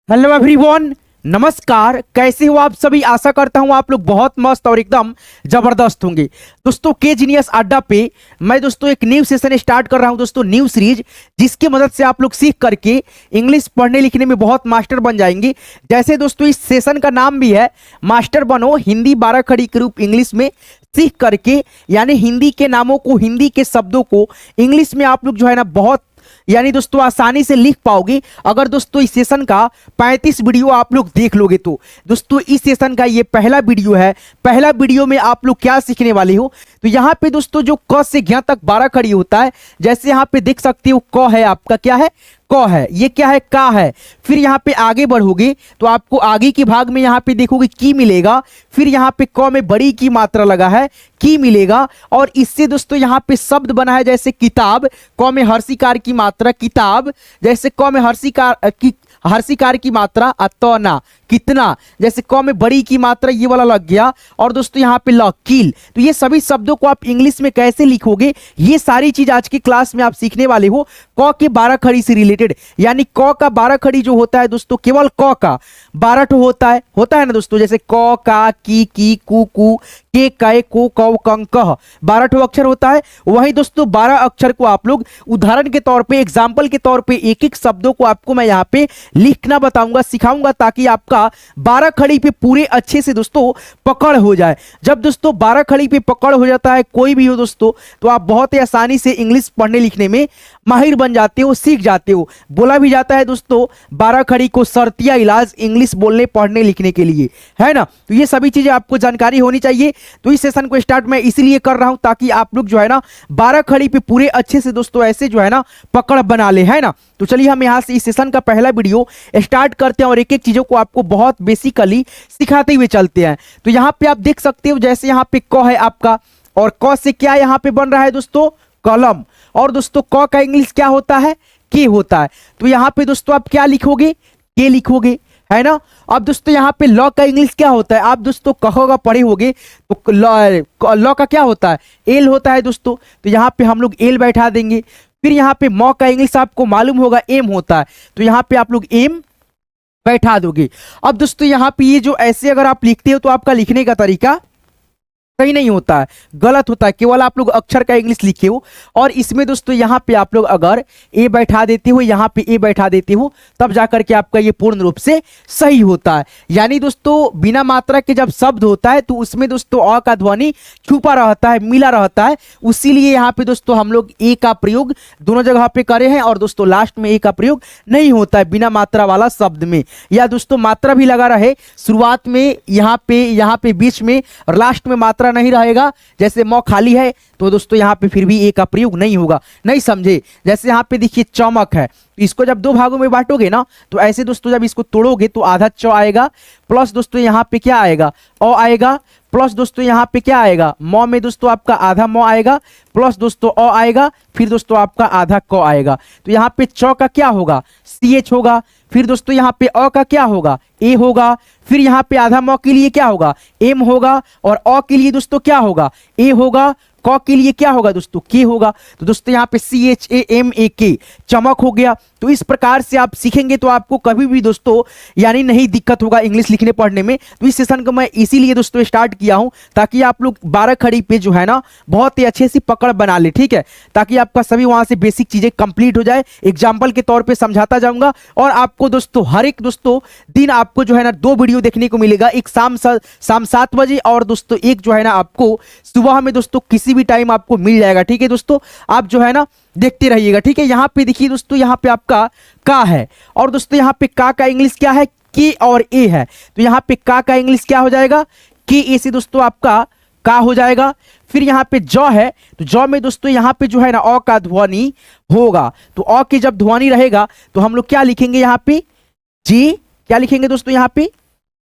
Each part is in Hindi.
हेलो एवरीवन, नमस्कार। कैसे हो आप सभी? आशा करता हूं आप लोग बहुत मस्त और एकदम जबरदस्त होंगे। दोस्तों के जीनियस अड्डा पे मैं दोस्तों एक न्यू सेशन स्टार्ट कर रहा हूं दोस्तों, न्यू सीरीज, जिसकी मदद से आप लोग सीख करके इंग्लिश पढ़ने लिखने में बहुत मास्टर बन जाएंगे। जैसे दोस्तों इस सेशन का नाम भी है मास्टर बनो हिंदी 12 खड़ी के रूप इंग्लिश में सीख करके, यानी हिंदी के नामों को, हिंदी के शब्दों को इंग्लिश में आप लोग जो है ना बहुत यानी दोस्तों आसानी से लिख पाओगे। अगर दोस्तों इस सेशन का 35 वीडियो आप लोग देख लोगे तो दोस्तों इस सेशन का ये पहला वीडियो है। पहला वीडियो में आप लोग क्या सीखने वाले हो, तो यहाँ पे दोस्तों जो क से ज्ञ तक 12 खड़ी होता है, जैसे यहाँ पे देख सकते हो क है आपका, क्या है? क है। ये क्या है? का है। फिर यहाँ पे आगे बढ़ोगे तो आपको आगे के भाग में यहाँ पे देखोगे की मिलेगा। फिर यहाँ पे क में बड़ी की मात्रा लगा है, की मिलेगा। और इससे दोस्तों यहाँ पे शब्द बना है, जैसे किताब, क में हर्षिकार की मात्रा किताब, जैसे क में हर्षिकार की मात्रा अतौना कितना, जैसे क में बड़ी की मात्रा ये वाला लग गया। और दोस्तों यहाँ पे कील। तो ये सभी शब्दों को आप इंग्लिश में कैसे लिखोगे, ये सारी चीज आज की क्लास में आप सीखने वाले हो। क के 12 खड़ी से रिलेटेड, यानी क का 12 खड़ी जो होता है दोस्तों, केवल क का 12 ठो होता है ना दोस्तों, जैसे क का की कु कु के कै को कौ कं कह 12 ठो अक्षर होता है। वही दोस्तों 12 अक्षर को आप लोग उदाहरण के तौर पे, एग्जाम्पल के तौर पे एक एक शब्दों को आपको मैं यहाँ पे लिखना बताऊंगा, सिखाऊंगा, ताकि आपका 12 खड़ी पे पूरे अच्छे से दोस्तों पकड़ हो जाए। जब दोस्तों 12 खड़ी पे पकड़ हो जाता है कोई भी हो दोस्तों, तो आप बहुत ही आसानी से इंग्लिश पढ़ने लिखने में माहिर बन जाते हो, सीख जाते हो। बोला भी जाता है दोस्तों 12 खड़ी को शर्तिया इलाज इंग्लिश बोलने पढ़ने लिखने के लिए, है ना। तो ये सभी चीजें आपको जानकारी होनी चाहिए। तो इस सेशन को स्टार्ट मैं इसीलिए कर रहा हूं ताकि आप लोग जो है ना 12 खड़ी पे पूरे अच्छे से दोस्तों ऐसे जो है ना पकड़ बना ले, है ना। तो चलिए हम यहाँ से इस सेशन का पहला वीडियो स्टार्ट करते हैं और एक एक चीजों को आपको बहुत बेसिकली सिखाते हुए चलते हैं। तो यहाँ पे आप देख सकते हो, जैसे यहाँ पे क है आपका, और क से क्या यहाँ पे बन रहा है दोस्तों? कलम। और दोस्तों क का इंग्लिश क्या होता है? के होता है। तो यहाँ पे दोस्तों आप क्या लिखोगे? के लिखोगे, है ना। अब दोस्तों यहाँ पे लॉ का इंग्लिश क्या होता है? आप दोस्तों कहोगा पढ़े होगे, तो लॉ का क्या होता है? एल होता है दोस्तों। तो यहाँ पे हम लोग एल बैठा देंगे। फिर यहाँ पे मॉ का इंग्लिश आपको मालूम होगा, एम होता है। तो यहाँ पे आप लोग एम बैठा दोगे। अब दोस्तों यहाँ पे ये जो ऐसे अगर आप लिखते हो तो आपका लिखने का तरीका सही नहीं होता है, गलत होता है। केवल आप लोग अक्षर का इंग्लिश लिखे हो, और इसमें दोस्तों यहाँ पे आप लोग अगर ए बैठा देते हो, यहाँ पे ए बैठा देते हो, तब जाकर के आपका ये पूर्ण रूप से सही होता है। यानी दोस्तों बिना मात्रा के जब शब्द होता है तो उसमें दोस्तों अ का ध्वनि छुपा रहता है, मिला रहता है। उसीलिए यहाँ पे दोस्तों हम लोग ए का प्रयोग दोनों जगह पे करे हैं, और दोस्तों लास्ट में ए का प्रयोग नहीं होता है बिना मात्रा वाला शब्द में। या दोस्तों मात्रा भी लगा रहे शुरुआत में, यहाँ पे बीच में, और लास्ट में मात्रा नहीं रहेगा, जैसे मौ खाली है तो दोस्तों यहाँ पे फिर भी ए का प्रयोग नहीं होगा, नहीं समझे। जैसे यहाँ पे देखिए चमक है, तो इसको जब दो भागों में बांटोगे ना, तो ऐसे दोस्तों जब इसको तोड़ोगे तो आधा च आएगा, प्लस दोस्तों यहाँ पे क्या आएगा? अ आएगा, प्लस दोस्तों यहाँ पे क्या आएगा? मौ में दोस्तों आपका आधा मौ आएगा, प्लस दोस्तों अ आएगा, फिर दोस्तों आपका आधा क आएगा। तो यहाँ पे च का क्या होगा? CH होगा। फिर दोस्तों यहाँ पे अ का क्या होगा? ए होगा। फिर यहाँ पे आधा मौ के लिए क्या होगा? एम होगा। और अ के लिए दोस्तों क्या होगा? ए होगा। क के लिए क्या होगा दोस्तों? के होगा। तो दोस्तों यहाँ पे CHAMAK चमक हो गया। तो इस प्रकार से आप सीखेंगे तो आपको कभी भी दोस्तों यानी नहीं दिक्कत होगा इंग्लिश लिखने पढ़ने में। तो इस सेशन को मैं इसीलिए दोस्तों स्टार्ट किया हूं ताकि आप लोग 12 खड़ी पे जो है ना बहुत ही अच्छे से पकड़ बना ले, ठीक है, ताकि आपका सभी वहां से बेसिक चीजें कंप्लीट हो जाए। एग्जाम्पल के तौर पर समझाता जाऊंगा, और आपको दोस्तों हर एक दोस्तों दिन आपको जो है ना 2 वीडियो देखने को मिलेगा, एक शाम 7 बजे, और दोस्तों एक जो है ना आपको सुबह में दोस्तों किसी भी टाइम आपको मिल जाएगा, ठीक है दोस्तों। आप जो है ना देखते रहिएगा, ठीक है। यहाँ पे देखिए दोस्तों, यहाँ पे आपका का है, और दोस्तों यहाँ पे का इंग्लिश क्या है? के और ए है। तो यहाँ पे का इंग्लिश क्या हो जाएगा? के ए से दोस्तों आपका का हो जाएगा। फिर यहाँ पे जौ है, तो जौ में दोस्तों यहाँ पे जो है ना अ का ध्वनि होगा। तो अ के जब ध्वनि रहेगा तो हम लोग क्या लिखेंगे? यहाँ पे जे, क्या लिखेंगे दोस्तों? यहाँ पे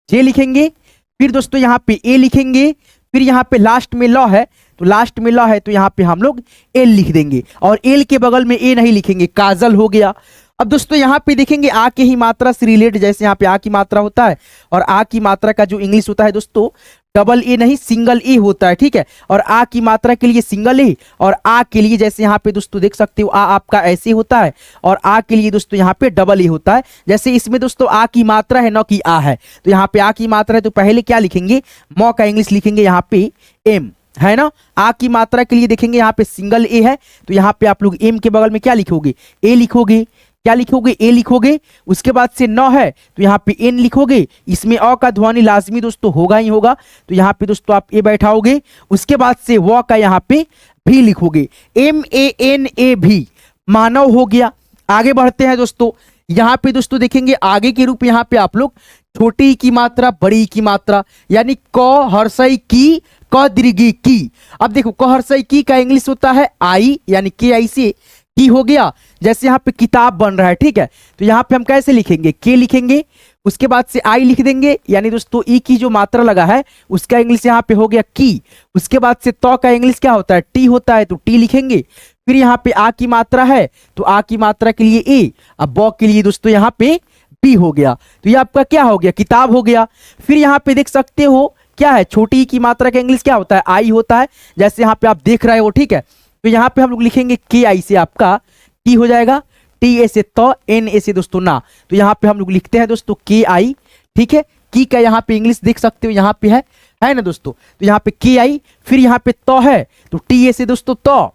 जे लिखेंगे। फिर दोस्तों यहाँ पे ए लिखेंगे। फिर यहाँ पे लास्ट में लॉ है, तो लास्ट में लॉ है तो यहाँ पे हम लोग एल लिख देंगे, और एल के बगल में ए नहीं लिखेंगे, काजल हो गया। अब दोस्तों यहाँ पे देखेंगे आ के ही मात्रा से रिलेटेड, जैसे यहाँ पे आ की मात्रा होता है, और आ की मात्रा का जो इंग्लिश होता है दोस्तों डबल ए नहीं सिंगल ए होता है, ठीक है। और आ की मात्रा के लिए सिंगल ए, और आ के लिए जैसे यहाँ पे दोस्तों देख सकते हो आ आपका ऐसे होता है, और आ के लिए दोस्तों यहाँ पे डबल ए होता है। जैसे इसमें दोस्तों आ की मात्रा है, न कि आ है, तो यहाँ पे आ की मात्रा है तो पहले क्या लिखेंगे, मौ का इंग्लिश लिखेंगे यहाँ पे एम, है ना। आ की मात्रा के लिए देखेंगे यहाँ पे सिंगल ए है, तो यहाँ पे आप लोग एम के बगल में क्या लिखोगे, ए लिखोगे। क्या लिखोगे, ए लिखोगे। उसके बाद से न है तो यहाँ पे एन लिखोगे। इसमें अ का ध्वनि लाजमी दोस्तों होगा ही होगा, तो यहाँ पे दोस्तों आप ए बैठाओगे। उसके बाद से व का यहाँ पे भी लिखोगे, MANA मानव हो गया। आगे बढ़ते हैं दोस्तों, यहाँ पे दोस्तों देखेंगे आगे के रूप यहाँ पे आप लोग छोटी की मात्रा, बड़ी की मात्रा, यानी क हर्षई की, क दीर्घी की। अब देखो क हर्षई की का इंग्लिश होता है आई, यानी के आई से की हो गया। जैसे यहाँ पे किताब बन रहा है, ठीक है, तो यहाँ पे हम कैसे लिखेंगे, के लिखेंगे। उसके बाद से आई लिख देंगे, यानी दोस्तों ई की जो मात्रा लगा है उसका इंग्लिश यहाँ पे हो गया की। उसके बाद से तो का इंग्लिश क्या होता है, टी होता है, तो टी लिखेंगे। फिर यहाँ पे आ की मात्रा है तो आ की मात्रा के लिए ए, अब बॉ के लिए दोस्तों यहाँ पे बी हो गया। तो ये आपका क्या हो गया, किताब हो गया। फिर यहाँ पे देख सकते हो क्या है, छोटी की मात्रा का इंग्लिश क्या होता है, आई होता है, जैसे यहाँ पे आप देख रहे हो, ठीक है। तो यहाँ पे हम लोग लिखेंगे के आई से आपका टी हो जाएगा, टी ए से तो, एन ए से दोस्तों ना। तो यहाँ पे हम लोग लिखते हैं दोस्तों के आई, ठीक है। की का यहाँ पे इंग्लिश देख सकते हो यहाँ पे है ना दोस्तों। तो यहाँ पे के आई, फिर यहाँ पे तो है तो टी ए से दोस्तों तो,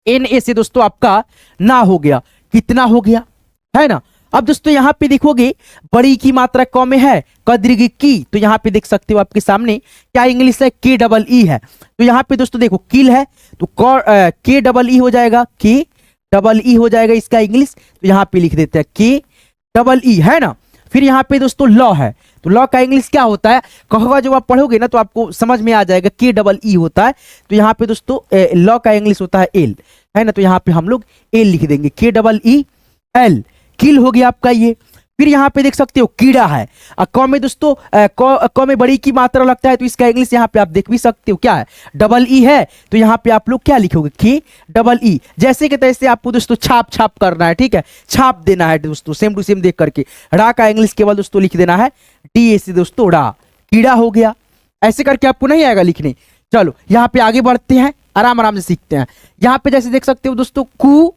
एन ए से दोस्तों आपका ना हो गया, कितना हो गया, है ना। अब दोस्तों यहाँ पे देखोगे बड़ी की मात्रा क में है, क दीर्घ की, तो यहाँ पे देख सकते हो आपके सामने क्या इंग्लिश है, के डबल ई है। तो यहाँ पे दोस्तों देखो किल है तो के डबल ई हो जाएगा, के डबल ई हो जाएगा इसका इंग्लिश। तो यहाँ पे लिख देते हैं के डबल ई, है ना। फिर यहाँ पे दोस्तों लॉ है, तो लॉ का इंग्लिश क्या होता है, कहवा जब आप पढ़ोगे ना तो आपको समझ में आ जाएगा, के डबल ई होता है। तो यहाँ पे दोस्तों लॉ का इंग्लिश होता है एल, है ना। तो यहाँ पे हम लोग एल लिख देंगे, के डबल ई एल, किल हो गया आपका ये। फिर यहाँ पे देख सकते हो कीड़ा है, क में दोस्तों क में बड़ी की मात्रा लगता है, तो इसका इंग्लिश यहाँ पे आप देख भी सकते हो क्या है, डबल ई है। तो यहाँ पे आप लोग क्या लिखोगे, के डबल ई। जैसे कि तैसे आपको दोस्तों छाप छाप करना है, ठीक है, छाप देना है दोस्तों, सेम टू सेम देख करके। रा का इंग्लिश केवल दोस्तों लिख देना है डी ए से दोस्तों रा, कीड़ा हो गया। ऐसे करके आपको नहीं आएगा लिखने। चलो यहाँ पे आगे बढ़ते हैं, आराम आराम से सीखते हैं। यहाँ पे जैसे देख सकते हो दोस्तों कू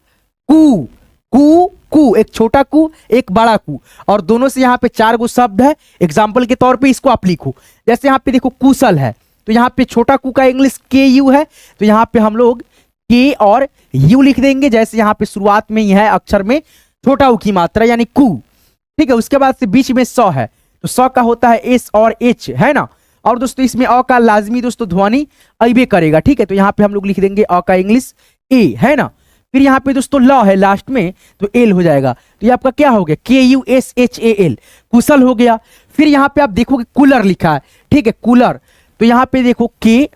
कू कू कू, एक छोटा कू एक बड़ा कू, और दोनों से यहाँ पे 4 गो शब्द है। एग्जाम्पल के तौर पे इसको आप लिखो। जैसे यहाँ पे देखो कुशल है, तो यहाँ पे छोटा कू का इंग्लिश के यू है, तो यहाँ पे हम लोग के और यू लिख देंगे। जैसे यहाँ पे शुरुआत में ही है अक्षर में छोटा ऊ की मात्रा यानी कू, ठीक है। उसके बाद से बीच में स है, तो स का होता है एस और एच, है ना। और दोस्तों इसमें अ का लाजमी दोस्तों ध्वनि अबे करेगा, ठीक है। तो यहाँ पे हम लोग लिख देंगे अ का इंग्लिश ए, है ना। फिर यहाँ पे दोस्तों लॉ है लास्ट में, तो एल हो जाएगा। तो ये आपका क्या हो गया, KUSHAL, कुशल हो गया। फिर यहाँ पे आप देखोगे कूलर लिखा है, ठीक है, कूलर। तो यहाँ पे देखो के,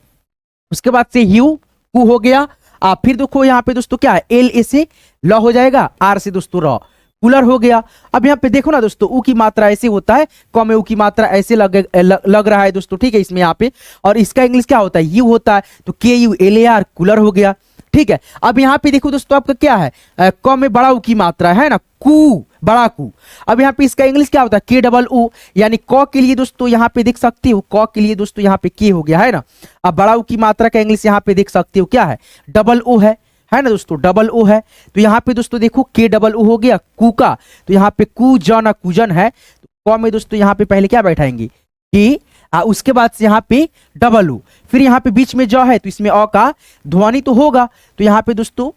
उसके बाद से यू, कू हो गया। फिर देखो यहाँ पे दोस्तों क्या है, एल ए से लॉ हो जाएगा, आर से दोस्तों रॉ, कूलर हो गया। अब यहाँ पे देखो ना दोस्तों, ऊ की मात्रा ऐसे होता है, क में ऊ की मात्रा ऐसे लग रहा है दोस्तों, ठीक है, इसमें यहाँ पे। और इसका इंग्लिश क्या होता है, यू होता है, तो KULAR, कूलर हो गया, ठीक है। अब यहाँ पे देखो दोस्तों आपका क्या है, क में बड़ा ऊ की मात्रा है ना, कू, बड़ा कू। अब यहाँ पे इसका इंग्लिश क्या होता है, के डबल ऊ, यानी क के लिए दोस्तों यहाँ पे देख सकते हो, क के लिए दोस्तों यहाँ पे के हो गया, है ना। अब बड़ा ऊ की मात्रा का इंग्लिश यहाँ पे देख सकते हो क्या है, डबल ओ है ना दोस्तों, डबल ओ है। तो यहाँ पे दोस्तों देखो के डबल ओ हो गया, कू का, तो यहाँ पे कू जन कूजन है, तो क में दोस्तों यहाँ पे पहले क्या बैठाएंगे, के, उसके बाद से यहाँ पे डबल ओ, फिर यहाँ पे बीच में ज है, तो इसमें अ का ध्वनि तो होगा, तो यहाँ पे दोस्तों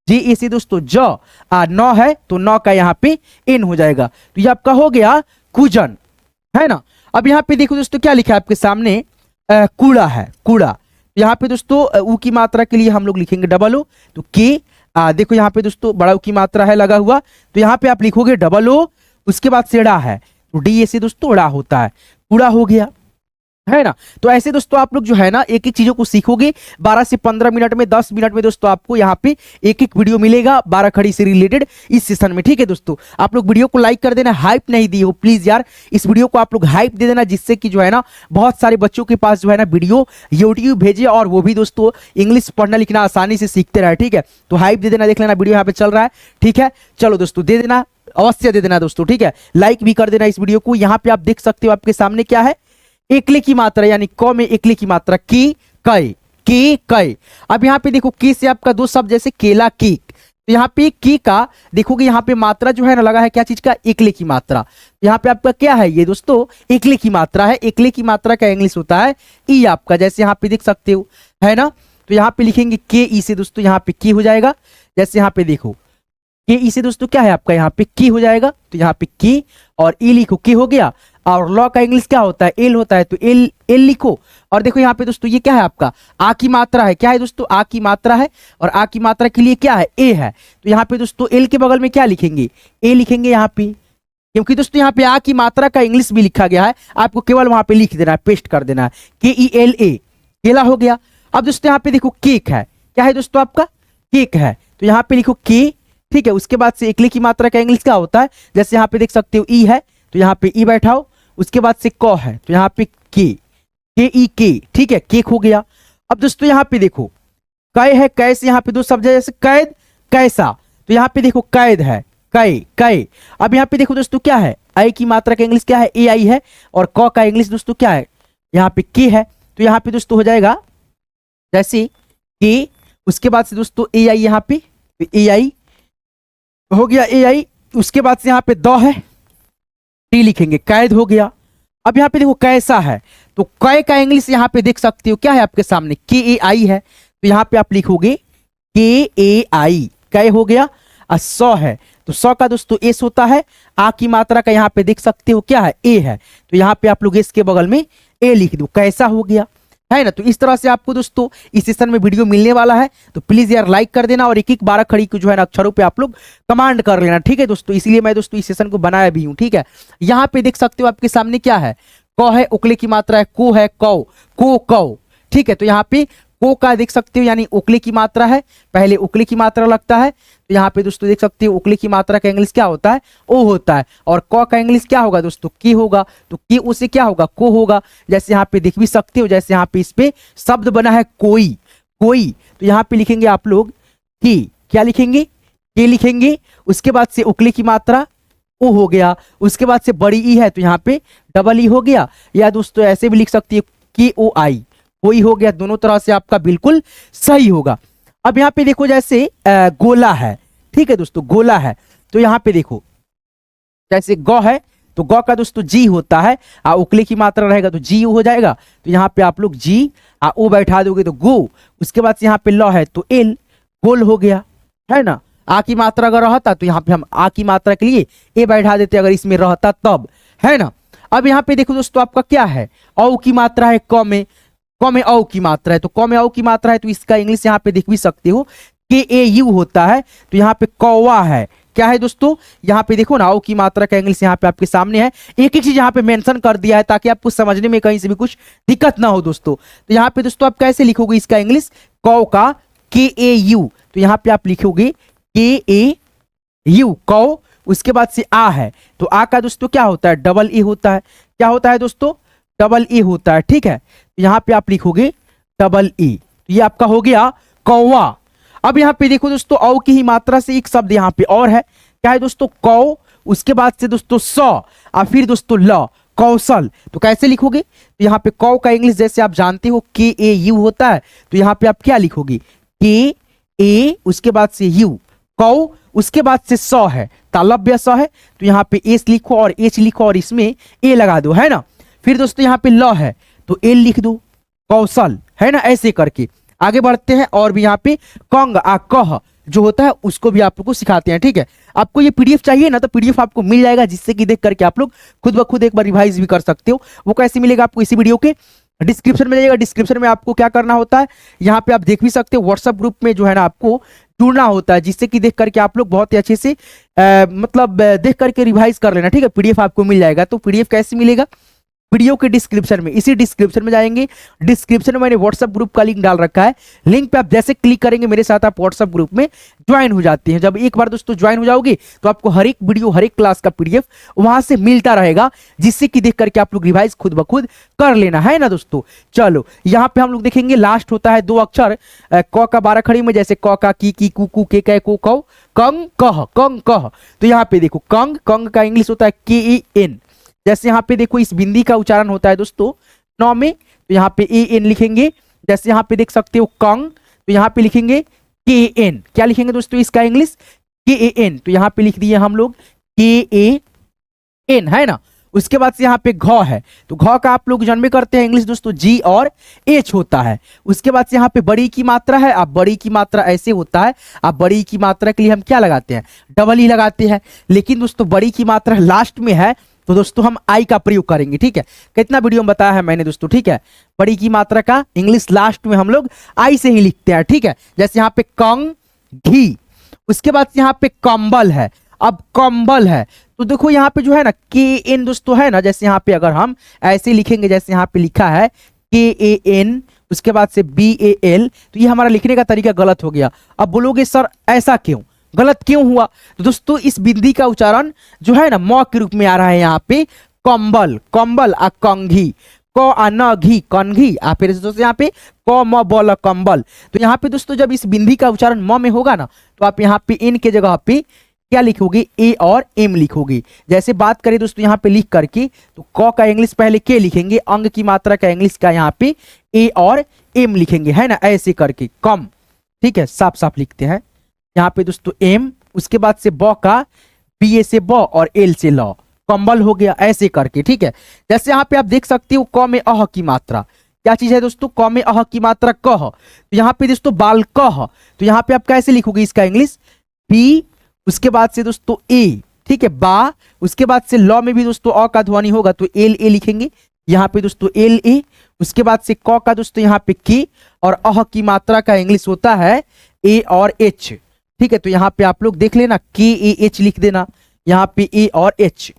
जे ए से दोस्तों ज, नौ है तो नौ का यहाँ पे एन हो जाएगा। तो ये आपका हो गया कुजन, है ना। अब यहाँ पे देखो दोस्तों क्या लिखा है आपके सामने, कूड़ा है, कूड़ा। यहाँ पे दोस्तों ऊ की मात्रा के लिए हम लोग लिखेंगे डबल ओ, तो के, देखो यहाँ पे दोस्तों बड़ा ऊ की मात्रा है लगा हुआ, तो यहाँ पे आप लिखोगे डबल ओ, उसके बाद से ड़ा है, तो डी ए से दोस्तों ड़ा होता है, कूड़ा हो गया, है ना। तो ऐसे दोस्तों आप लोग जो है ना एक एक चीजों को सीखोगे। 12 से 15 मिनट में, 10 मिनट में दोस्तों आपको यहाँ पे एक एक वीडियो मिलेगा 12 खड़ी से रिलेटेड इस सेशन में, ठीक है दोस्तों। आप लोग वीडियो को लाइक कर देना, हाइप नहीं दी हो प्लीज यार, इस वीडियो को आप लोग हाइप दे देना, जिससे कि जो है ना बहुत सारे बच्चों के पास जो है ना वीडियो यूट्यूब भेजे, और वो भी दोस्तों इंग्लिश पढ़ना लिखना आसानी से सीखते रहे, ठीक है। तो हाइप दे देना, देख लेना वीडियो यहाँ पे चल रहा है, ठीक है। चलो दोस्तों दे देना, अवश्य दे देना दोस्तों, ठीक है। लाइक भी कर देना इस वीडियो को। यहाँ पे आप देख सकते हो आपके सामने क्या है, एकले की मात्रा यानी क में एकले की मात्रा की कई, के कई। अब यहाँ पे देखो के से आपका दो शब्द जैसे केला केक, तो यहाँ पे की का देखोगे यहाँ पे मात्रा जो है ना लगा है क्या चीज का, एकले की मात्रा। यहाँ पे आपका क्या है ये दोस्तों, एकले की मात्रा है। एकले की मात्रा का इंग्लिश होता है ई आपका, जैसे यहाँ पे देख सकते हो है ना। तो यहाँ पे लिखेंगे के ई से दोस्तों यहाँ पे की हो जाएगा। जैसे यहाँ पे देखो के ई से दोस्तों क्या है आपका यहाँ पे की हो जाएगा, तो यहाँ पे की और ई लिखो के हो गया। और लॉ का इंग्लिश क्या होता है, एल होता है, तो एल एल लिखो। और देखो यहाँ पे दोस्तों ये क्या है आपका आ की मात्रा है, क्या है दोस्तों आ की मात्रा है, और आ की मात्रा के लिए क्या है ए है। तो यहाँ पे दोस्तों एल के बगल में क्या लिखेंगे, ए लिखेंगे यहाँ पे, क्योंकि दोस्तों यहाँ पे आ की मात्रा का इंग्लिश भी लिखा गया है, आपको केवल वहां पे लिख देना है, पेस्ट कर देना है, के ई एल ए, केला हो गया। अब दोस्तों यहाँ पे देखो केक है, क्या है दोस्तों आपका केक है, तो यहाँ पे लिखो के, ठीक है। उसके बाद से एकले की मात्रा का इंग्लिश क्या होता है, जैसे यहाँ पे देख सकते हो ई है, तो यहाँ पे ई बैठाओ। उसके बाद से क है, तो यहाँ पे के ई के, ठीक है, केक हो गया। अब दोस्तों यहाँ पे देखो कै है, कैसे यहाँ पे दो शब्द है जैसे कैद कैसा, तो यहाँ पे देखो कैद है, कै कै। अब यहाँ पे देखो दोस्तों क्या है, आई की मात्रा का इंग्लिश क्या है, ए आई है, और क का इंग्लिश दोस्तों क्या है, यहाँ पे के है। तो यहाँ पे दोस्तों हो जाएगा जैसे के, उसके बाद से दोस्तों ए आई, यहाँ पे ए आई हो गया, ए आई। उसके बाद से यहाँ पे द है, टी लिखेंगे, कैद हो गया। अब यहाँ पे देखो कैसा है, तो कै का इंग्लिश यहाँ पे देख सकते हो क्या है आपके सामने, के ए आई है, तो यहाँ पे आप लिखोगे के ए आई, कै हो गया। और सौ है, तो सौ का दोस्तों एस होता है, आ की मात्रा का यहाँ पे देख सकते हो क्या है ए है, तो यहाँ पे आप लोग एस के बगल में ए लिख दो, कैसा हो गया है ना। तो इस तरह से आपको दोस्तों इस सेशन में वीडियो मिलने वाला है, तो प्लीज यार लाइक कर देना और एक एक 12 खड़ी को जो है ना अक्षरों पे आप लोग कमांड कर लेना, ठीक है दोस्तों। इसलिए मैं दोस्तों इस सेशन को बनाया भी हूं, ठीक है। यहाँ पे देख सकते हो आपके सामने क्या है, क है, उकले की मात्रा है, को है, कौ को कौ, ठीक है। तो यहाँ पे को का देख सकते हो यानी उकले की मात्रा है, पहले उकले की मात्रा लगता है, तो यहाँ पे दोस्तों देख सकते हो उकले की मात्रा का इंग्लिश क्या होता है, ओ होता है। और क का इंग्लिश क्या होगा दोस्तों, की होगा, तो की उसे क्या होगा, को होगा। जैसे यहाँ पे देख भी सकते हो, जैसे यहाँ पे इस पे शब्द बना है कोई कोई, तो यहाँ पे लिखेंगे आप लोग की, क्या लिखेंगे, के लिखेंगे। उसके बाद से उकले की मात्रा ओ हो गया, उसके बाद से बड़ी ई है, तो यहाँ पे डबल ई हो गया, या दोस्तों ऐसे भी लिख सकती है के ओ आई, कोई हो गया। दोनों तरह से आपका बिल्कुल सही होगा। अब यहाँ पे देखो जैसे गोला है, ठीक है दोस्तों, गोला है, तो यहाँ पे देखो जैसे गौ है, तो गौ का दोस्तों जी होता है, उकले की मात्रा रहेगा तो जी हो जाएगा, तो यहाँ पे आप लोग जी ओ बैठा दोगे तो गो। उसके बाद से यहाँ पे ल है तो एल, गोल हो गया, है ना। आ की मात्रा अगर रहता तो यहाँ पे हम आ की मात्रा के लिए ए बैठा देते अगर इसमें रहता तब, है ना। अब यहाँ पे देखो दोस्तों आपका क्या है, औ की मात्रा है, क में औ की मात्रा है, तो क में औ की मात्रा है, तो इसका इंग्लिश यहाँ पे देख भी सकते हो के ए यू होता है, तो यहाँ पे कौवा है, क्या है दोस्तों, यहाँ पे देखो ना औ की मात्रा का इंग्लिश यहाँ पे आपके सामने है। एक एक चीज यहाँ पे मेंशन कर दिया है ताकि आपको समझने में कहीं से भी कुछ दिक्कत ना हो दोस्तों। तो यहाँ पे दोस्तों आप कैसे लिखोगे इसका इंग्लिश, कौ का के ए यू, तो यहाँ पे आप लिखोगे के ए यू, कौ। उसके बाद से आ है, तो आ का दोस्तों क्या होता है, डबल ए होता है, क्या होता है दोस्तों, डबल ए होता है, ठीक है। तो यहाँ पे आप लिखोगे डबल ए, तो ये आपका हो गया कौवा। अब यहाँ पे देखो दोस्तों औ की ही मात्रा से एक शब्द यहाँ पे और है, क्या है दोस्तों, कौ। उसके बाद से दोस्तों सौ, और फिर दोस्तों ल, कौशल। तो कैसे लिखोगे, तो यहाँ पे कौ का इंग्लिश जैसे आप जानते हो के ए यू होता है, तो यहाँ पे आप क्या लिखोगे, के ए, उसके बाद से यू, कौ। उसके बाद से सौ है, तालव्य स है, तो यहाँ पे एस लिखो और एच लिखो और इसमें ए लगा दो, है ना। फिर दोस्तों यहाँ पे ल है, तो एल लिख दो, कौशल, है ना। ऐसे करके आगे बढ़ते हैं, और भी यहाँ पे कंग कह जो होता है उसको भी आप लोग को सिखाते हैं, ठीक है। आपको ये पीडीएफ चाहिए ना, तो पीडीएफ आपको मिल जाएगा, जिससे कि देख करके आप लोग खुद ब खुद एक बार रिवाइज भी कर सकते हो। वो कैसे मिलेगा आपको, इसी वीडियो के डिस्क्रिप्शन में जाइएगा। डिस्क्रिप्शन में आपको क्या करना होता है, यहाँ पे आप देख भी सकते हो, व्हाट्सएप ग्रुप में जो है ना आपको जुड़ना होता है, जिससे कि देख करके आप लोग बहुत ही अच्छे से मतलब देख करके रिवाइज कर लेना, ठीक है। पीडीएफ आपको मिल जाएगा। तो पीडीएफ कैसे मिलेगा, वीडियो के डिस्क्रिप्शन में, इसी डिस्क्रिप्शन में जाएंगे, डिस्क्रिप्शन में मैंने व्हाट्सएप ग्रुप का लिंक डाल रखा है। लिंक पे आप जैसे क्लिक करेंगे मेरे साथ आप व्हाट्सएप ग्रुप में ज्वाइन हो जाते हैं। जब एक बार दोस्तों ज्वाइन हो जाओगे तो आपको हर एक वीडियो, हर एक क्लास का पीडीएफ वहां से मिलता रहेगा, जिससे कि देख करके आप लोग रिवाइज खुद ब खुद कर लेना, है ना दोस्तों। चलो यहाँ पे हम लोग देखेंगे, लास्ट होता है दो अक्षर क का 12 खड़ी में, जैसे क का की कु कु के कै को कौ, कंग कह, कंग कह। तो यहाँ पे देखो कंग, कंग का इंग्लिश होता है के ई एन। जैसे यहाँ पे देखो इस बिंदी का उच्चारण होता है दोस्तों नौ में तो यहाँ पे ए एन लिखेंगे। जैसे यहाँ पे देख सकते हो कंग, तो यहाँ पे लिखेंगे के एन। क्या लिखेंगे दोस्तों इसका इंग्लिश? के ए एन। तो यहाँ पे लिख दिए हम लोग के ए एन, है ना। उसके बाद से यहाँ पे घ है, तो घ का आप लोग जन्मे करते हैं इंग्लिश दोस्तों जी और एच होता है। उसके बाद से यहाँ पे बड़ी की मात्रा है, अब बड़ी की मात्रा ऐसे होता है, अब बड़ी की मात्रा के लिए हम क्या लगाते हैं? डबल ही लगाते हैं। लेकिन दोस्तों बड़ी की मात्रा लास्ट में है तो दोस्तों हम आई का प्रयोग करेंगे, ठीक है। कितना वीडियो में बताया है मैंने दोस्तों, ठीक है। बड़ी की मात्रा का इंग्लिश लास्ट में हम लोग आई से ही लिखते हैं, ठीक है। जैसे यहाँ पे कंग घी, उसके बाद यहाँ पे कंबल है, अब कंबल है तो देखो यहाँ पे जो है ना के एन दोस्तों है ना, जैसे यहाँ पे अगर हम ऐसे लिखेंगे जैसे यहाँ पे लिखा है के ए एन, उसके बाद से बी ए एल, तो ये हमारा लिखने का तरीका गलत हो गया। अब बोलोगे सर ऐसा क्यों, गलत क्यों हुआ? तो दोस्तों इस बिंदी का उच्चारण जो है ना म के रूप में आ रहा है यहाँ पे कंबल, कंबल आ कंघी, क आ न घी कंघी, आ फिर दोस्तों यहाँ पे क म बल कंबल। तो यहाँ पे दोस्तों जब इस बिंदी का उच्चारण म में होगा ना तो आप यहाँ पे इन के जगह पे क्या लिखोगे? ए और एम लिखोगे। जैसे बात करें दोस्तों यहाँ पे लिख करके तो क का इंग्लिश पहले के लिखेंगे, अंग की मात्रा का इंग्लिश का यहाँ पे ए और एम लिखेंगे, है ना, ऐसे करके कम, ठीक है। साफ साफ लिखते हैं यहाँ पे दोस्तों एम, उसके बाद से ब का बी ए से ब और एल से ल, कंबल हो गया ऐसे करके, ठीक है। जैसे यहाँ पे आप देख सकते हो क में अह की मात्रा, क्या चीज है दोस्तों? क में अह की मात्रा कह, तो यहाँ पे दोस्तों बाल कह, तो यहाँ पे आप कैसे लिखोगे इसका इंग्लिश? बी, उसके बाद से दोस्तों ए, ठीक है, बा, उसके बाद से लॉ में भी दोस्तों अ का ध्वनि होगा तो एल ए लिखेंगे यहाँ पे दोस्तों एल ए। उसके बाद से क का दोस्तों यहाँ पे के, और अह की मात्रा का इंग्लिश होता है ए और एच, ठीक है। तो यहाँ पे आप लोग देख लेना के ए एच लिख देना, यहाँ पे ए और एच,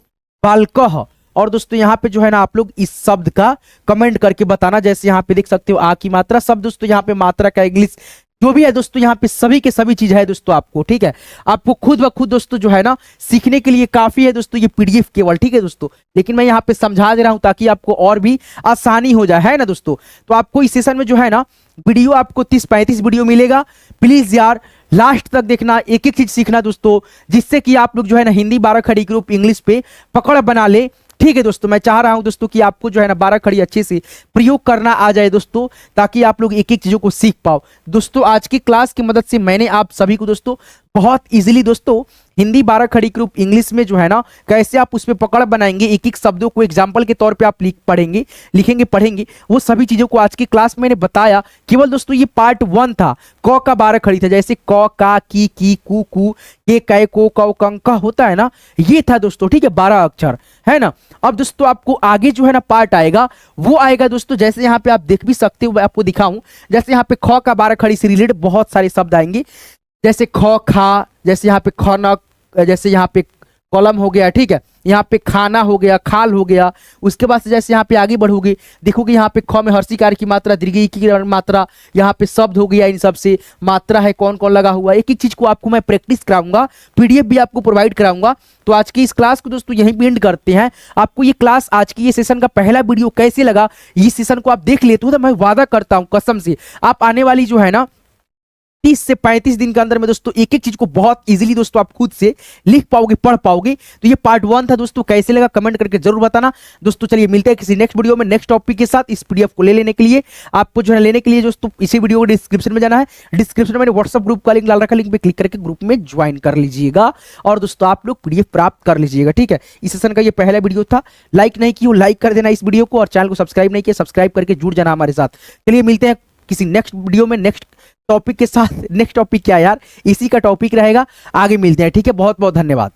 बालकह। और दोस्तों यहाँ पे जो है ना आप लोग इस शब्द का कमेंट करके बताना। जैसे यहाँ पे देख सकते हो आ की मात्रा, सब दोस्तों यहाँ पे मात्रा का इंग्लिश जो भी है दोस्तों यहाँ पे सभी के सभी चीज है दोस्तों आपको, ठीक है। आपको खुद ब खुद दोस्तों जो है ना सीखने के लिए काफी है दोस्तों ये पीडीएफ केवल, ठीक है दोस्तों। लेकिन मैं यहाँ पे समझा दे रहा हूँ ताकि आपको और भी आसानी हो जाए, है ना दोस्तों। तो आपको इस सेशन में जो है ना वीडियो आपको 30-35 वीडियो मिलेगा। प्लीज यार लास्ट तक देखना, एक एक चीज सीखना दोस्तों, जिससे कि आप लोग जो है ना हिंदी 12 खड़ी ग्रुप इंग्लिश पे पकड़ बना ले, ठीक है दोस्तों। मैं चाह रहा हूं दोस्तों कि आपको जो है ना 12 खड़ी अच्छे से प्रयोग करना आ जाए दोस्तों, ताकि आप लोग एक एक चीजों को सीख पाओ दोस्तों। आज की क्लास की मदद से मैंने आप सभी को दोस्तों बहुत इजीली दोस्तों हिंदी 12 खड़ी ग्रुप इंग्लिश में जो है ना कैसे आप उस पर पकड़ बनाएंगे, एक एक शब्दों को एग्जाम्पल के तौर पे आप लिखेंगे पढ़ेंगे, वो सभी चीजों को आज की क्लास में मैंने बताया। केवल दोस्तों ये पार्ट 1 था, क का 12 खड़ी था, जैसे क का की कू कू के कै को कौ कंग का होता है ना, ये था दोस्तों, ठीक है, 12 अक्षर, है ना। अब दोस्तों आपको आगे जो है ना पार्ट आएगा, वो आएगा दोस्तों, जैसे यहाँ पे आप देख भी सकते हो, मैं आपको दिखाऊं। जैसे यहाँ पे ख का 12 खड़ी से रिलेटेड बहुत सारे शब्द आएंगे, जैसे ख खा, जैसे यहाँ पे खनक, जैसे यहाँ पे कॉलम हो गया, ठीक है, यहाँ पे खाना हो गया, खाल हो गया। उसके बाद से जैसे यहाँ पे आगे बढ़ोगे देखोगे यहाँ पे ख में हर्षिकार की मात्रा, दीर्घई की मात्रा, यहाँ पे शब्द हो गया, इन सब से मात्रा है कौन कौन लगा हुआ, एक एक चीज को आपको मैं प्रैक्टिस कराऊंगा, पीडीएफ भी आपको प्रोवाइड कराऊंगा। तो आज की इस क्लास को दोस्तों यहीं पे एंड करते हैं। आपको ये क्लास आज की ये सेशन का पहला वीडियो कैसे लगा, इस सेशन को आप देख लेते हो तो मैं वादा करता हूँ कसम से आप आने वाली जो है ना 30 से 35 दिन के अंदर में दोस्तों एक एक चीज को बहुत इजीली दोस्तों आप खुद से लिख पाओगे, पढ़ पाओगे। तो ये पार्ट 1 था दोस्तों, कैसे लगा कमेंट करके जरूर बताना दोस्तों। चलिए मिलते हैं किसी नेक्स्ट वीडियो में नेक्स्ट टॉपिक के साथ। इस पीडीएफ को लेने के लिए आपको जो है लेने के लिए दोस्तों इसी वीडियो को डिस्क्रिप्शन में जाना है, डिस्क्रिप्शन में मैंने व्हाट्सएप ग्रुप का लिंक डाल रखा, लिंक पे क्लिक करके ग्रुप में ज्वाइन कर लीजिएगा और दोस्तों आप लोग पीडीएफ प्राप्त कर लीजिएगा, ठीक है। इस सेशन का ये पहला वीडियो था, लाइक नहीं की हो लाइक कर देना इस वीडियो को, और चैनल को सब्सक्राइब नहीं किया सब्सक्राइब करके जुड़ जाना हमारे साथ। चलिए मिलते हैं किसी नेक्स्ट वीडियो में नेक्स्ट टॉपिक के साथ। नेक्स्ट टॉपिक क्या यार, इसी का टॉपिक रहेगा, आगे मिलते हैं, ठीक है। बहुत बहुत धन्यवाद।